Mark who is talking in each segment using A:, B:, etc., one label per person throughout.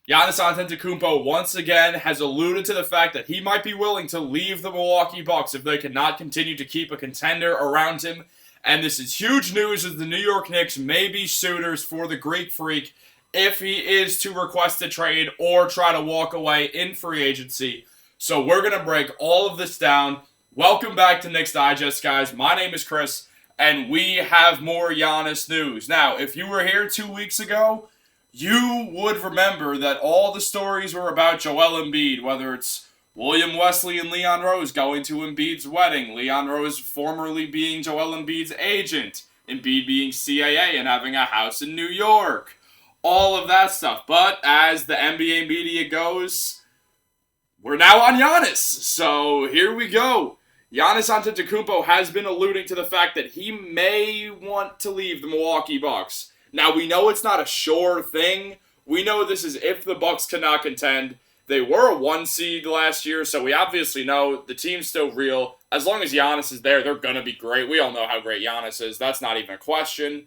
A: Giannis Antetokounmpo once again has alluded to the fact that he might be willing to leave the Milwaukee Bucks if they cannot continue to keep a contender around him. And this is huge news as the New York Knicks may be suitors for the Greek Freak if he is to request a trade or try to walk away in free agency. So we're going to break all of this down. Welcome back to Knicks Digest, guys. My name is Chris, and we have more Giannis news. Now, if you were here 2 weeks ago, you would remember that all the stories were about Joel Embiid, whether it's William Wesley and Leon Rose going to Embiid's wedding, Leon Rose formerly being Joel Embiid's agent, Embiid being CAA and having a house in New York, all of that stuff. But as the NBA media goes, we're now on Giannis. So here we go. Giannis Antetokounmpo has been alluding to the fact that he may want to leave the Milwaukee Bucks. Now, we know it's not a sure thing. We know this is if the Bucks cannot contend. They were a 1 seed last year, so we obviously know the team's still real. As long as Giannis is there, they're going to be great. We all know how great Giannis is. That's not even a question.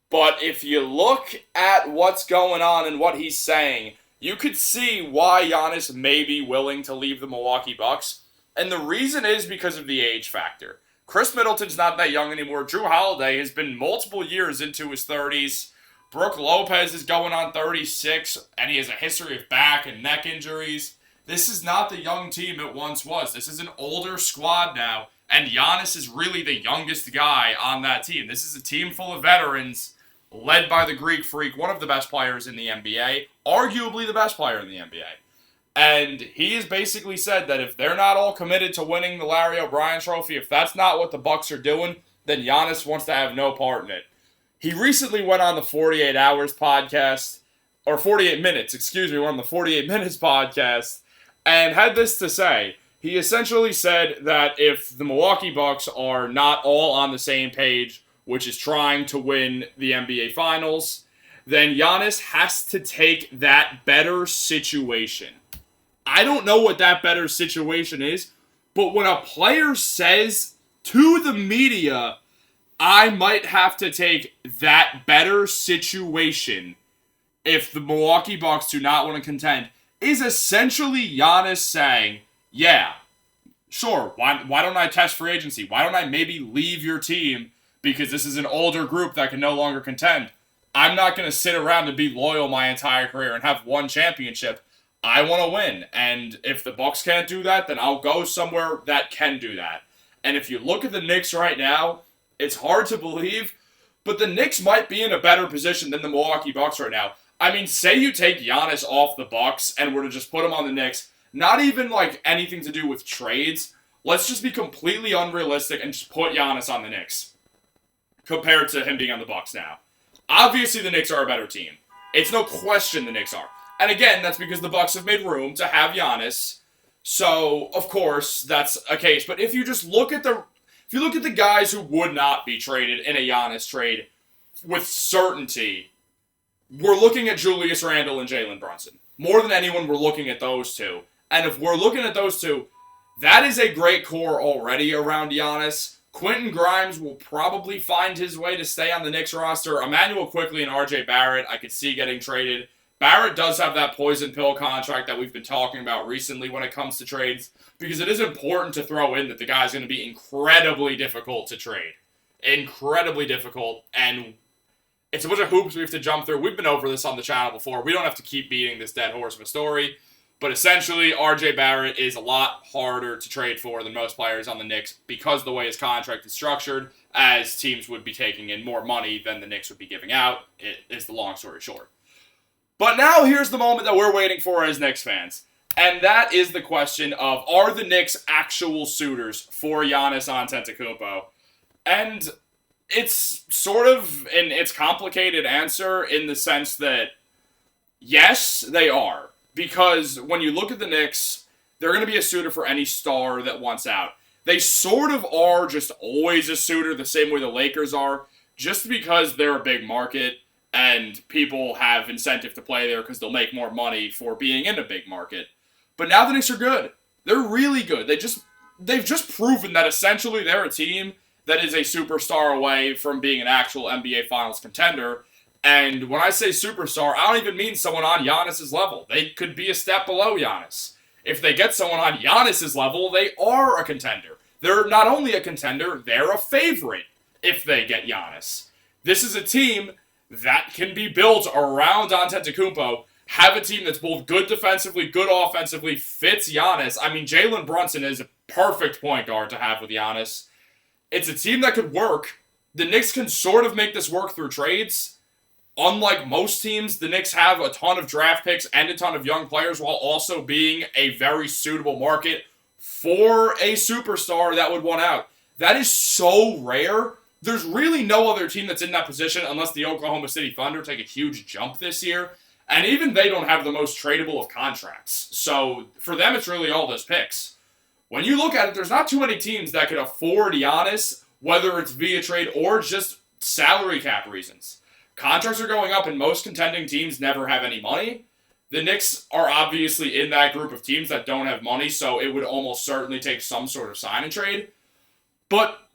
A: But if you look at what's going on and what he's saying, you could see why Giannis may be willing to leave the Milwaukee Bucks. And the reason is because of the age factor. Chris Middleton's not that young anymore. Drew Holiday has been multiple years into his 30s. Brook Lopez is going on 36, and he has a history of back and neck injuries. This is not the young team it once was. This is an older squad now, and Giannis is really the youngest guy on that team. This is a team full of veterans, led by the Greek Freak, one of the best players in the NBA, arguably the best player in the NBA. And he has basically said that if they're not all committed to winning the Larry O'Brien Trophy, if that's not what the Bucks are doing, then Giannis wants to have no part in it. He recently went on the 48 Hours podcast, or 48 Minutes, went on the 48 Minutes podcast, and had this to say. He essentially said that if the Milwaukee Bucks are not all on the same page, which is trying to win the NBA Finals, then Giannis has to take that better situation. I don't know what that better situation is, but when a player says to the media, I might have to take that better situation if the Milwaukee Bucks do not want to contend, is essentially Giannis saying, yeah, sure, why don't I test free agency? Why don't I maybe leave your team because this is an older group that can no longer contend? I'm not going to sit around and be loyal my entire career and have one championship. I want to win, and if the Bucks can't do that, then I'll go somewhere that can do that. And if you look at the Knicks right now, it's hard to believe, but the Knicks might be in a better position than the Milwaukee Bucks right now. I mean, say you take Giannis off the Bucks and were to just put him on the Knicks, not even like anything to do with trades. Let's just be completely unrealistic and just put Giannis on the Knicks compared to him being on the Bucks now. Obviously, the Knicks are a better team. It's no question the Knicks are. And again, that's because the Bucks have made room to have Giannis. So, of course, that's a case. But if you just look at the guys who would not be traded in a Giannis trade with certainty, we're looking at Julius Randle and Jalen Brunson. More than anyone, we're looking at those two. And if we're looking at those two, that is a great core already around Giannis. Quentin Grimes will probably find his way to stay on the Knicks roster. Emmanuel Quickley and RJ Barrett, I could see getting traded. Barrett does have that poison pill contract that we've been talking about recently when it comes to trades, because it is important to throw in that the guy's going to be incredibly difficult to trade. Incredibly difficult, and it's a bunch of hoops we have to jump through. We've been over this on the channel before. We don't have to keep beating this dead horse of a story, but essentially, RJ Barrett is a lot harder to trade for than most players on the Knicks because of the way his contract is structured, as teams would be taking in more money than the Knicks would be giving out, it is the long story short. But now here's the moment that we're waiting for as Knicks fans. And that is the question of, are the Knicks actual suitors for Giannis Antetokounmpo? And it's sort of its complicated answer in the sense that, yes, they are. Because when you look at the Knicks, they're going to be a suitor for any star that wants out. They sort of are just always a suitor the same way the Lakers are, just because they're a big market. And people have incentive to play there because they'll make more money for being in a big market. But now the Knicks are good. They're really good. They've just proven that essentially they're a team that is a superstar away from being an actual NBA Finals contender. And when I say superstar, I don't even mean someone on Giannis's level. They could be a step below Giannis. If they get someone on Giannis's level, they are a contender. They're not only a contender, they're a favorite if they get Giannis. This is a team that can be built around Antetokounmpo, have a team that's both good defensively, good offensively, fits Giannis. I mean, Jalen Brunson is a perfect point guard to have with Giannis. It's a team that could work. The Knicks can sort of make this work through trades. Unlike most teams, the Knicks have a ton of draft picks and a ton of young players while also being a very suitable market for a superstar that would want out. That is so rare. There's really no other team that's in that position unless the Oklahoma City Thunder take a huge jump this year. And even they don't have the most tradable of contracts. So for them, it's really all those picks. When you look at it, there's not too many teams that could afford Giannis, whether it's via trade or just salary cap reasons. Contracts are going up, and most contending teams never have any money. The Knicks are obviously in that group of teams that don't have money, so it would almost certainly take some sort of sign and trade. But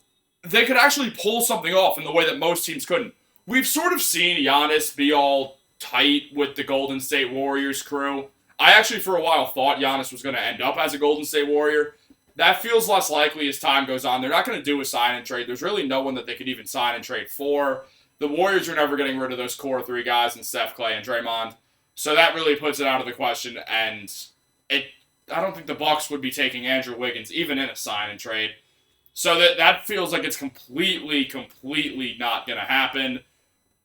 A: they could actually pull something off in the way that most teams couldn't. We've sort of seen Giannis be all tight with the Golden State Warriors crew. I actually, for a while, thought Giannis was going to end up as a Golden State Warrior. That feels less likely as time goes on. They're not going to do a sign and trade. There's really no one that they could even sign and trade for. The Warriors are never getting rid of those core three guys in Steph, Clay, and Draymond. So that really puts it out of the question, and I don't think the Bucks would be taking Andrew Wiggins even in a sign and trade. So that feels like it's completely not going to happen.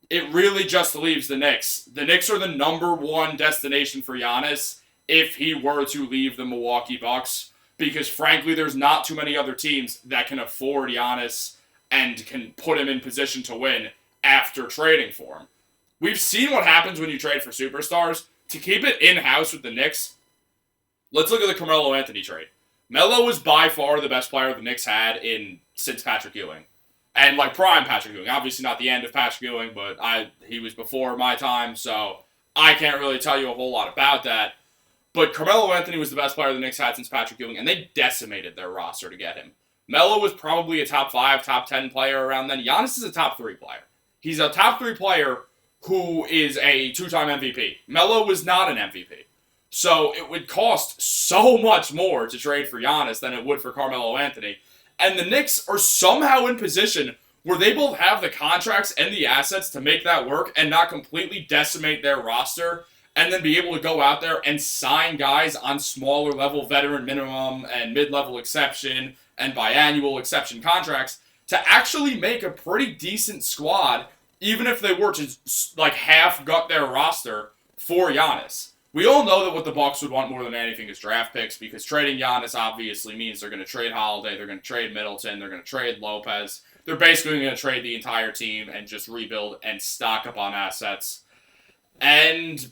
A: It really just leaves the Knicks. The Knicks are the number one destination for Giannis if he were to leave the Milwaukee Bucks, because frankly, there's not too many other teams that can afford Giannis and can put him in position to win after trading for him. We've seen what happens when you trade for superstars. To keep it in-house with the Knicks, let's look at the Carmelo Anthony trade. Melo was by far the best player the Knicks had since Patrick Ewing. And like prime Patrick Ewing. Obviously not the end of Patrick Ewing, but he was before my time, so I can't really tell you a whole lot about that. But Carmelo Anthony was the best player the Knicks had since Patrick Ewing, and they decimated their roster to get him. Melo was probably a top 5, top 10 player around then. Giannis is a top 3 player. He's a top 3 player who is a 2-time MVP. Melo was not an MVP. So it would cost so much more to trade for Giannis than it would for Carmelo Anthony. And the Knicks are somehow in position where they both have the contracts and the assets to make that work and not completely decimate their roster and then be able to go out there and sign guys on smaller level veteran minimum and mid-level exception and biannual exception contracts to actually make a pretty decent squad, even if they were to like half gut their roster for Giannis. We all know that what the Bucks would want more than anything is draft picks, because trading Giannis obviously means they're going to trade Holiday, they're going to trade Middleton, they're going to trade Lopez. They're basically going to trade the entire team and just rebuild and stock up on assets. And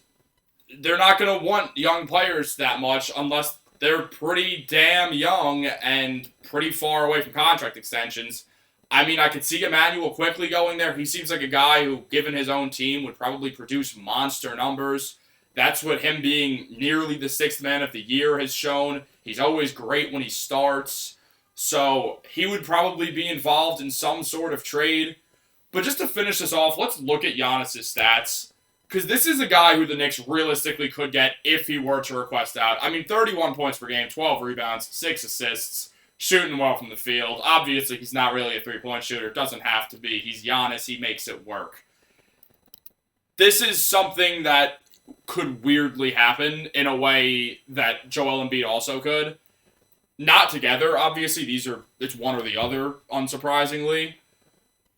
A: they're not going to want young players that much unless they're pretty damn young and pretty far away from contract extensions. I mean, I could see Emmanuel quickly going there. He seems like a guy who, given his own team, would probably produce monster numbers. That's what him being nearly the 6th man of the year has shown. He's always great when he starts. So he would probably be involved in some sort of trade. But just to finish this off, let's look at Giannis' stats. Because this is a guy who the Knicks realistically could get if he were to request out. I mean, 31 points per game, 12 rebounds, 6 assists, shooting well from the field. Obviously, he's not really a three-point shooter. Doesn't have to be. He's Giannis. He makes it work. This is something that could weirdly happen in a way that Joel Embiid also could. Not together, obviously. It's one or the other, unsurprisingly.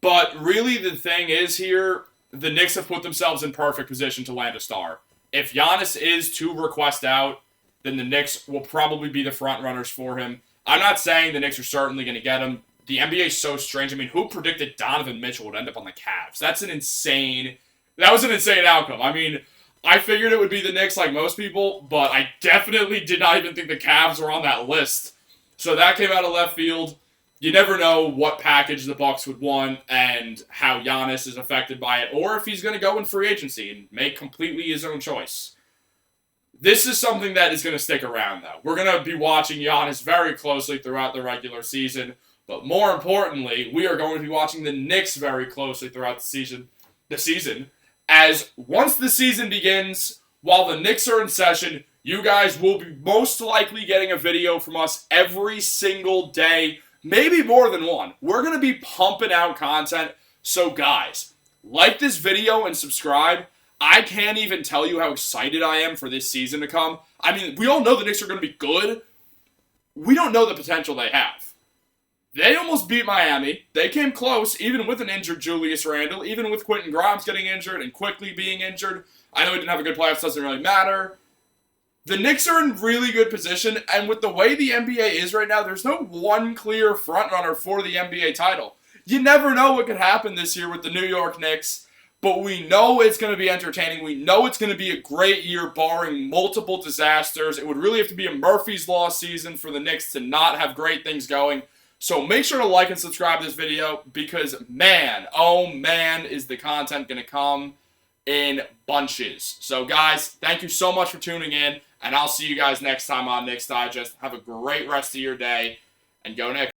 A: But really the thing is here, the Knicks have put themselves in perfect position to land a star. If Giannis is to request out, then the Knicks will probably be the front runners for him. I'm not saying the Knicks are certainly going to get him. The NBA is so strange. I mean, who predicted Donovan Mitchell would end up on the Cavs? That was an insane outcome. I mean, I figured it would be the Knicks like most people, but I definitely did not even think the Cavs were on that list. So that came out of left field. You never know what package the Bucks would want and how Giannis is affected by it, or if he's going to go in free agency and make completely his own choice. This is something that is going to stick around, though. We're going to be watching Giannis very closely throughout the regular season, but more importantly, we are going to be watching the Knicks very closely throughout the season. as once the season begins, while the Knicks are in session, you guys will be most likely getting a video from us every single day, maybe more than one. We're going to be pumping out content. So guys, like this video and subscribe. I can't even tell you how excited I am for this season to come. I mean, we all know the Knicks are going to be good. We don't know the potential they have. They almost beat Miami. They came close, even with an injured Julius Randle, even with Quentin Grimes getting injured and quickly being injured. I know he didn't have a good playoffs, doesn't really matter. The Knicks are in really good position, and with the way the NBA is right now, there's no one clear frontrunner for the NBA title. You never know what could happen this year with the New York Knicks, but we know it's going to be entertaining. We know it's going to be a great year, barring multiple disasters. It would really have to be a Murphy's Law season for the Knicks to not have great things going. So make sure to like and subscribe to this video because, man, oh man, is the content going to come in bunches. So, guys, thank you so much for tuning in, and I'll see you guys next time on Knicks Digest. Have a great rest of your day, and go Knicks.